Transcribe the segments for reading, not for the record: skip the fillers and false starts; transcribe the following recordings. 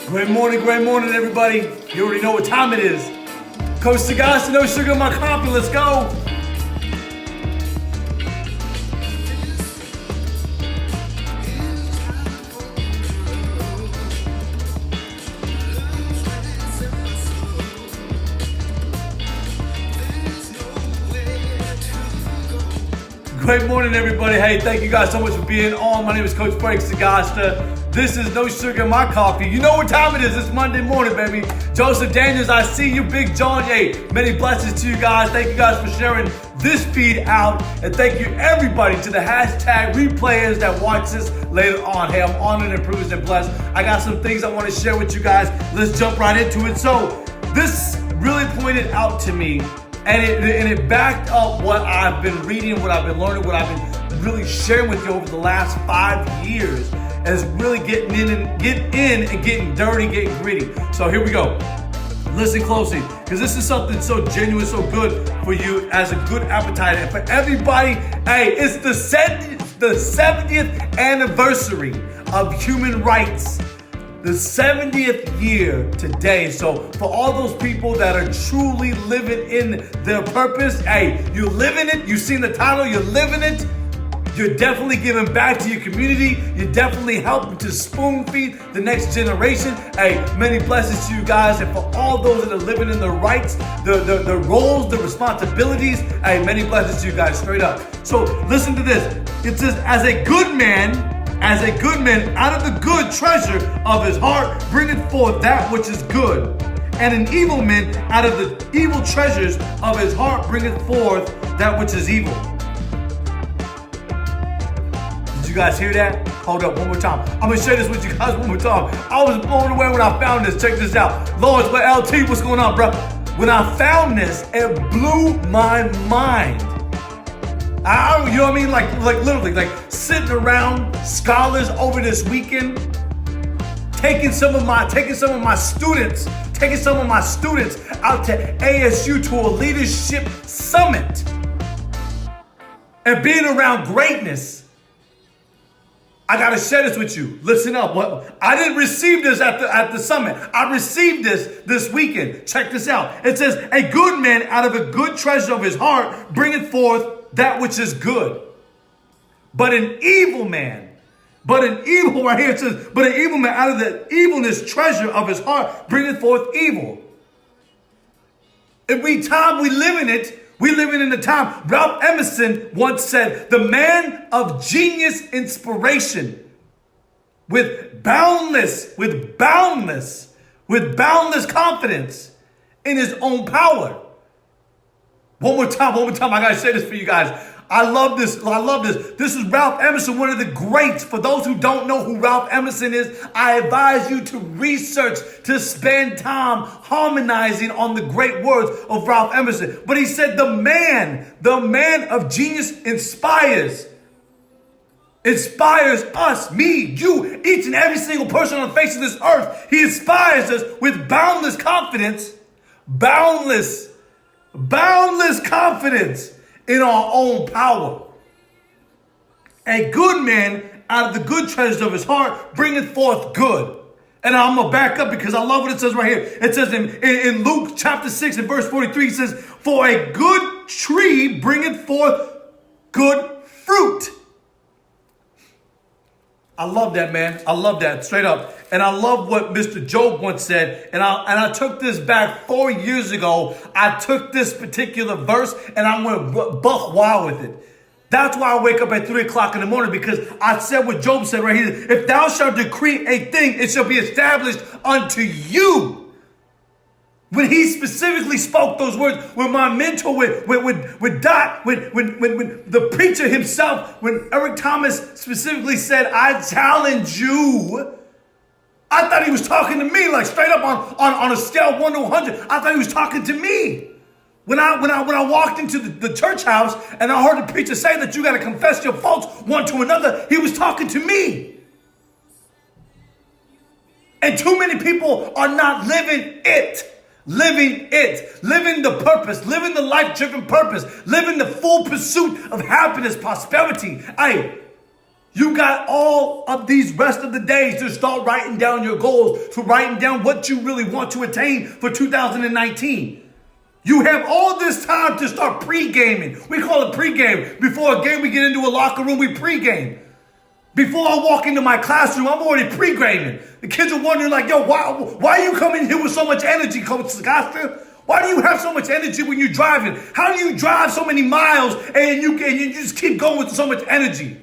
Great morning, everybody. You already know what time it is. Coach Sagasta, no sugar in my coffee. Let's go. Great morning, everybody. Hey, thank you guys so much for being on. My name is Coach Frank Sagasta. This is No Sugar in My Coffee. You know what time it is. It's Monday morning, baby. Joseph Daniels, I see you. Big John, hey, many blessings to you guys. Thank you guys for sharing this feed out. And thank you, everybody, to the hashtag replayers that watch this later on. Hey, I'm honored and privileged and blessed. I got some things I want to share with you guys. Let's jump right into it. So, this really pointed out to me, and it backed up what I've been reading, what I've been learning, what I've been really sharing with you over the last 5 years. As really getting in and getting dirty, getting gritty. So here we go. Listen closely, because this is something so genuine, so good for you as a good appetite. And for everybody, hey, it's the 70th anniversary of human rights. The 70th year today. So for all those people that are truly living in their purpose, hey, you're living it. You've seen the title, you're living it. You're definitely giving back to your community. You're definitely helping to spoon feed the next generation. Hey, many blessings to you guys. And for all those that are living in the rights, the roles, the responsibilities, hey, many blessings to you guys, straight up. So listen to this. It says, as a good man, out of the good treasure of his heart, bringeth forth that which is good. And an evil man, out of the evil treasures of his heart, bringeth forth that which is evil. Did you guys hear that? Hold up, one more time. I'm gonna share this with you guys one more time. I was blown away when I found this. Check this out. Lords, but LT, what's going on, bro? When I found this, it blew my mind. You know what I mean? Like literally, like sitting around scholars over this weekend, taking some of my students out to ASU to a leadership summit, and being around greatness. I gotta share this with you. Listen up. I didn't receive this at the summit. I received this weekend. Check this out. It says, a good man out of a good treasure of his heart bringeth forth that which is good. But an evil man right here, it says, but an evil man out of the evilness treasure of his heart bringeth forth evil. Every time we live in it, we living in a time. Ralph Emerson once said, the man of genius inspiration with boundless confidence in his own power. One more time. I gotta say this for you guys. I love this. This is Ralph Emerson, one of the greats. For those who don't know who Ralph Emerson is, I advise you to research, to spend time harmonizing on the great words of Ralph Emerson. But he said, the man of genius inspires us, me, you, each and every single person on the face of this earth. He inspires us with boundless confidence in our own power. A good man out of the good treasures of his heart bringeth forth good. And I'm going to back up because I love what it says right here. It says in Luke chapter 6 and verse 43, it says, for a good tree bringeth forth good fruit. I love that, man. I love that, straight up. And I love what Mr. Job once said. And I took this back 4 years ago. I took this particular verse and I went buck wild with it. That's why I wake up at 3 o'clock in the morning, because I said what Job said right here. If thou shalt decree a thing, it shall be established unto you. When he specifically spoke those words, when my mentor would die, when the preacher himself, when Eric Thomas specifically said, I challenge you, I thought he was talking to me, like straight up on a scale of 1 to 100. I thought he was talking to me. When I walked into the church house and I heard the preacher say that you got to confess your faults one to another, he was talking to me. And too many people are not living it. Living the purpose, living the life-driven purpose, living the full pursuit of happiness, prosperity. You got all of these rest of the days to start writing down your goals, to writing down what you really want to attain for 2019. You have all this time to start pre-gaming. We call it pre-game. Before a game, we get into a locker room, we pre-game. Before I walk into my classroom, I'm already pre-gaming. The kids are wondering like, yo, why are you coming here with so much energy, Coach Sagasta? Why do you have so much energy when you're driving? How do you drive so many miles and you just keep going with so much energy?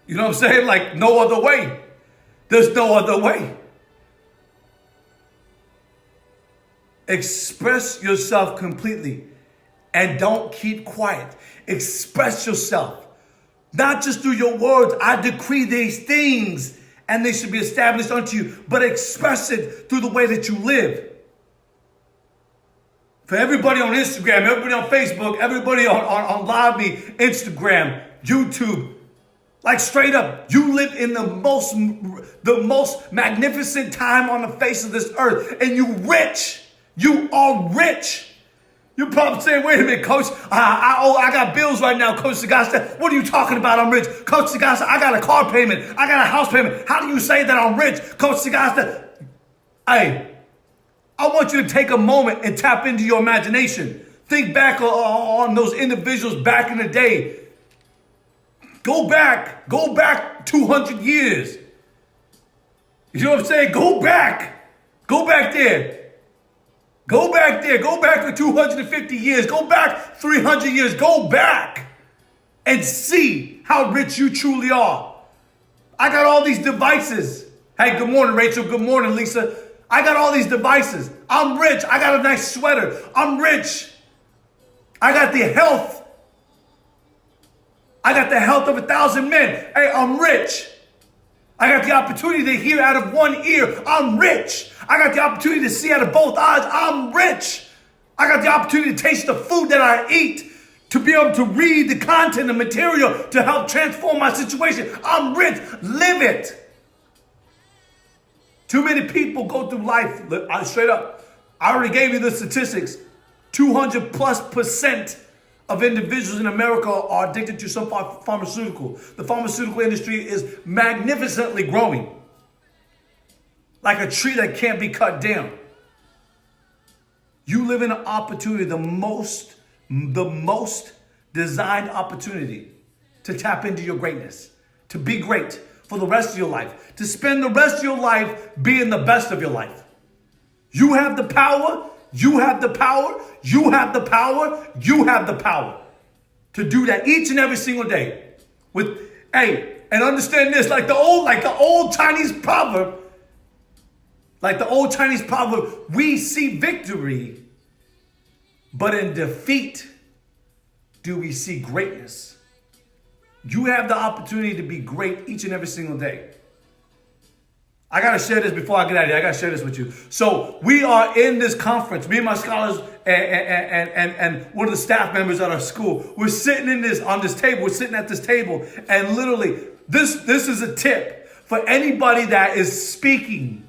You know what I'm saying? Like no other way. There's no other way. Express yourself completely and don't keep quiet. Express yourself. Not just through your words. I decree these things and they should be established unto you, but express it through the way that you live. For everybody on Instagram, everybody on Facebook, everybody on Live Me, Instagram, YouTube, like straight up, you live in the most magnificent time on the face of this earth, and you rich. You are rich. You're probably saying, wait a minute, Coach, I got bills right now, Coach Sagasta. What are you talking about? I'm rich. Coach Sagasta, I got a car payment. I got a house payment. How do you say that I'm rich? Coach Sagasta, hey, I want you to take a moment and tap into your imagination. Think back on those individuals back in the day. Go back 200 years. You know what I'm saying? Go back there. Go back there. Go back for 250 years. Go back 300 years. Go back and see how rich you truly are. I got all these devices. Hey, good morning, Rachel. Good morning, Lisa. I got all these devices. I'm rich. I got a nice sweater. I'm rich. I got the health. I got the health of 1,000 men. Hey, I'm rich. I got the opportunity to hear out of one ear. I'm rich. I got the opportunity to see out of both eyes. I'm rich. I got the opportunity to taste the food that I eat, to be able to read the content, the material, to help transform my situation. I'm rich. Live it. Too many people go through life, straight up. I already gave you the statistics. 200+% of individuals in America are addicted to some pharmaceutical. The pharmaceutical industry is magnificently growing. Like a tree that can't be cut down. You live in an opportunity, the most designed opportunity to tap into your greatness, to be great for the rest of your life, to spend the rest of your life being the best of your life. You have the power. You have the power. You have the power. You have the power to do that each and every single day. And understand this, like the old Chinese proverb, we see victory, but in defeat do we see greatness. You have the opportunity to be great each and every single day. I got to share this before I get out of here. I got to share this with you. So we are in this conference, me and my scholars and one of the staff members at our school. We're sitting on this table. We're sitting at this table. And literally, this is a tip for anybody that is speaking.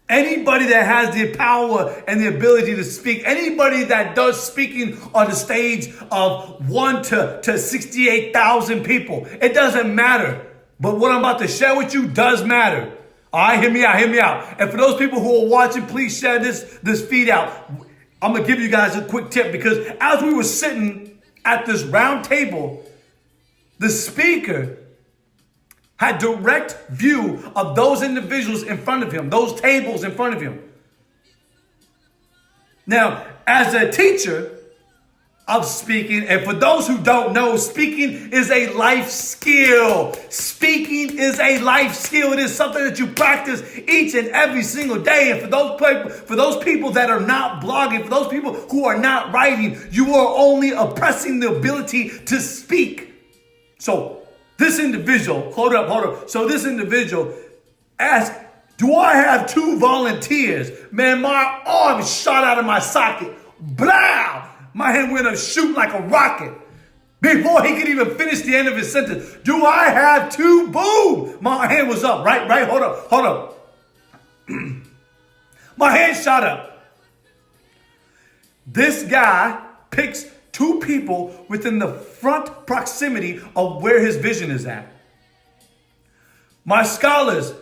Anybody that has the power and the ability to speak. Anybody that does speaking on the stage of 1 to 68,000 people. It doesn't matter. But what I'm about to share with you does matter. All right, hear me out. And for those people who are watching, please share this feed out. I'm going to give you guys a quick tip because as we were sitting at this round table, the speaker had direct view of those individuals in front of him, those tables in front of him. Now, as a teacher of speaking, and for those who don't know, speaking is a life skill. Speaking is a life skill. It is something that you practice each and every single day. And for those people that are not blogging, for those people who are not writing, you are only oppressing the ability to speak. So this individual, hold up. So this individual asked, do I have 2 volunteers? Man, my arm shot out of my socket. Blah! My hand went up shooting like a rocket. Before he could even finish the end of his sentence. Do I have 2? Boom! My hand was up. Right? Hold up. My hand shot up. This guy picks 2 people within the front proximity of where his vision is at. My scholars,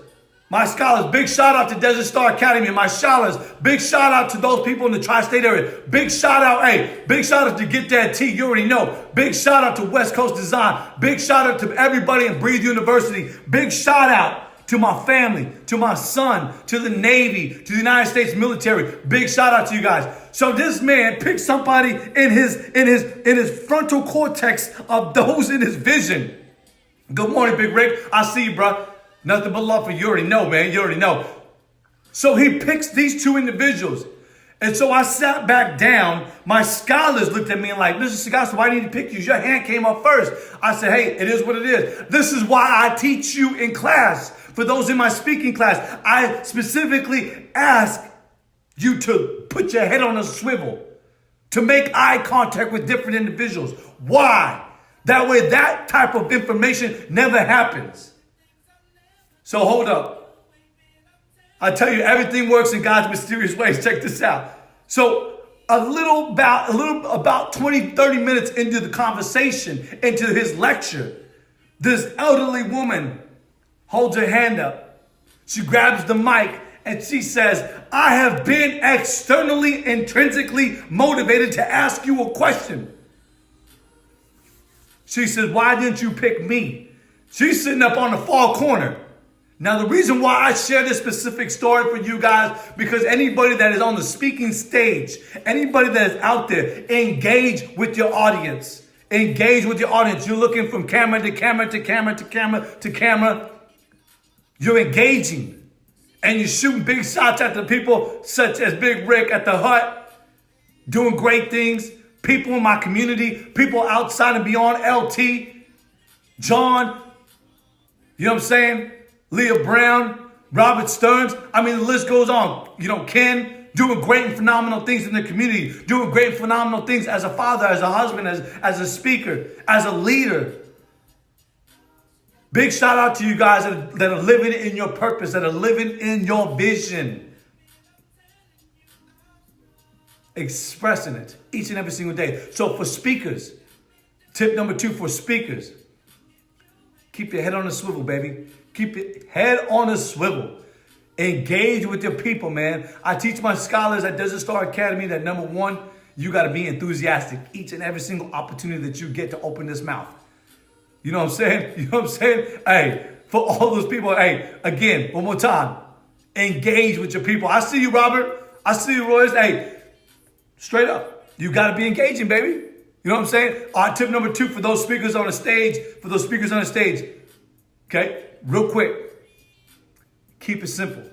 big shout out to Desert Star Academy. My scholars, big shout out to those people in the tri-state area. Big shout out to Get That Tea. You already know. Big shout out to West Coast Design. Big shout out to everybody in Breathe University. Big shout out to my family, to my son, to the Navy, to the United States military. Big shout out to you guys. So this man picked somebody in his frontal cortex of those in his vision. Good morning, Big Rick. I see you, bro. Nothing but love for you. You already know, man. You already know. So he picks these 2 individuals. And so I sat back down. My scholars looked at me and like, Mr. Sagasta, why did he pick you? Your hand came up first. I said, hey, it is what it is. This is why I teach you in class. For those in my speaking class, I specifically ask you to put your head on a swivel, to make eye contact with different individuals. Why? That way that type of information never happens. So hold up. I tell you, everything works in God's mysterious ways. Check this out. So about 20, 30 minutes into the conversation, into his lecture, this elderly woman holds her hand up. She grabs the mic and she says, I have been externally, intrinsically motivated to ask you a question. She says, why didn't you pick me? She's sitting up on the far corner. Now, the reason why I share this specific story for you guys, because anybody that is on the speaking stage, anybody that is out there, engage with your audience. Engage with your audience. You're looking from camera to camera to camera to camera to camera. You're engaging. And you're shooting big shots at the people such as Big Rick at the Hut, doing great things. People in my community, people outside and beyond, LT, John, you know what I'm saying? Leah Brown, Robert Stearns. I mean, the list goes on. You know, Ken, doing great and phenomenal things in the community, doing great and phenomenal things as a father, as a husband, as a speaker, as a leader. Big shout out to you guys that are living in your purpose, that are living in your vision. Expressing it each and every single day. So for speakers, tip number 2 for speakers, keep your head on a swivel, baby. Keep your head on a swivel. Engage with your people, man. I teach my scholars at Desert Star Academy that number 1, you got to be enthusiastic each and every single opportunity that you get to open this mouth. You know what I'm saying? You know what I'm saying? Hey, for all those people, hey, again, one more time, engage with your people. I see you, Robert. I see you, Royce. Hey, straight up, you got to be engaging, baby. You know what I'm saying? All right, tip number 2 for those speakers on the stage, okay, real quick, keep it simple.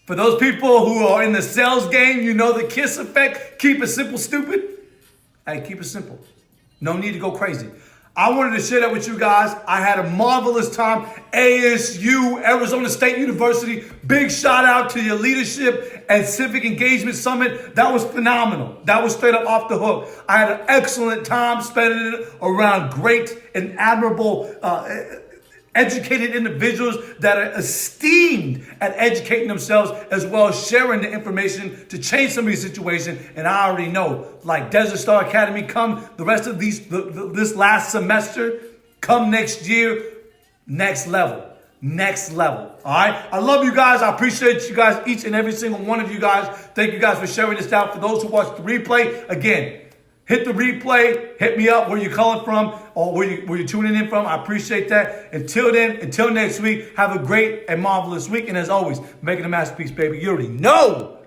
For those people who are in the sales game, you know the KISS effect, keep it simple, stupid. Hey, keep it simple. No need to go crazy. I wanted to share that with you guys. I had a marvelous time. ASU, Arizona State University. Big shout out to your leadership and civic engagement summit. That was phenomenal. That was straight up off the hook. I had an excellent time spending it around great and admirable educated individuals that are esteemed at educating themselves as well as sharing the information to change somebody's situation. And I already know, like Desert Star Academy, come the rest of this last semester, come next year, next level. Next level. All right. I love you guys. I appreciate you guys, each and every single one of you guys. Thank you guys for sharing this out. For those who watch the replay, again, hit the replay, hit me up where you're calling from or where you're tuning in from. I appreciate that. Until then, until next week, have a great and marvelous week. And as always, making a masterpiece, baby. You already know